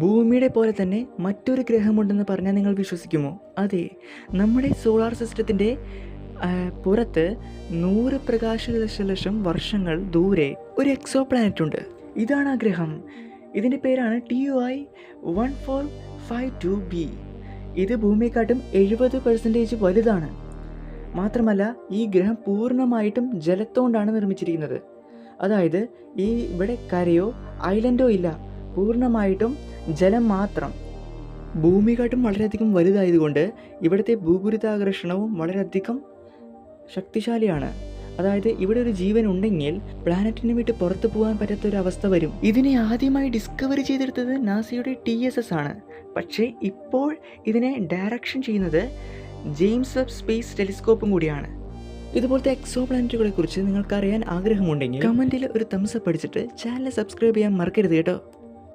ഭൂമിയുടെ പോലെ തന്നെ മറ്റൊരു ഗ്രഹമുണ്ടെന്ന് പറഞ്ഞാൽ നിങ്ങൾ വിശ്വസിക്കുമോ? അതെ, നമ്മുടെ സോളാർ സിസ്റ്റത്തിൻ്റെ പുറത്ത് 100 പ്രകാശ ദശലക്ഷം വർഷങ്ങൾ ദൂരെ ഒരു എക്സോ പ്ലാനറ്റ് ഉണ്ട്. ഇതാണ് ആ ഗ്രഹം. ഇതിൻ്റെ പേരാണ് TUI-1452b. ഇത് ഭൂമിയെക്കാട്ടും 70% വലുതാണ്. മാത്രമല്ല ഈ ഗ്രഹം പൂർണ്ണമായിട്ടും ജലത്തോണ്ടാണ് നിർമ്മിച്ചിരിക്കുന്നത്. അതായത് ഇവിടെ കരയോ ഐലൻഡോ ഇല്ല, പൂർണ്ണമായിട്ടും ജലം മാത്രം. ഭൂമിയെക്കാട്ടും വളരെയധികം വലുതായതുകൊണ്ട് ഇവിടുത്തെ ഭൂഗുരുത്വാകർഷണവും വളരെയധികം ശക്തിശാലിയാണ്. അതായത് ഇവിടെ ഒരു ജീവൻ ഉണ്ടെങ്കിൽ പ്ലാനറ്റിനെ വിട്ട് പുറത്തു പോകാൻ പറ്റാത്തൊരവസ്ഥ വരും. ഇതിനെ ആദ്യമായി ഡിസ്കവറി ചെയ്തെടുത്തത് നാസയുടെ TSS ആണ്. പക്ഷേ ഇപ്പോൾ ഇതിനെ ഡയറക്ഷൻ ചെയ്യുന്നത് ജെയിംസ് വെബ് സ്പേസ് ടെലിസ്കോപ്പും കൂടിയാണ്. ഇതുപോലത്തെ എക്സോ പ്ലാനറ്റുകളെ കുറിച്ച് നിങ്ങൾക്ക് അറിയാൻ ആഗ്രഹമുണ്ടെങ്കിൽ കമൻറ്റിൽ ഒരു തംസ് അപ്പ് അടിച്ചിട്ട് ചാനൽ സബ്സ്ക്രൈബ് ചെയ്യാൻ മറക്കരുത് കേട്ടോ.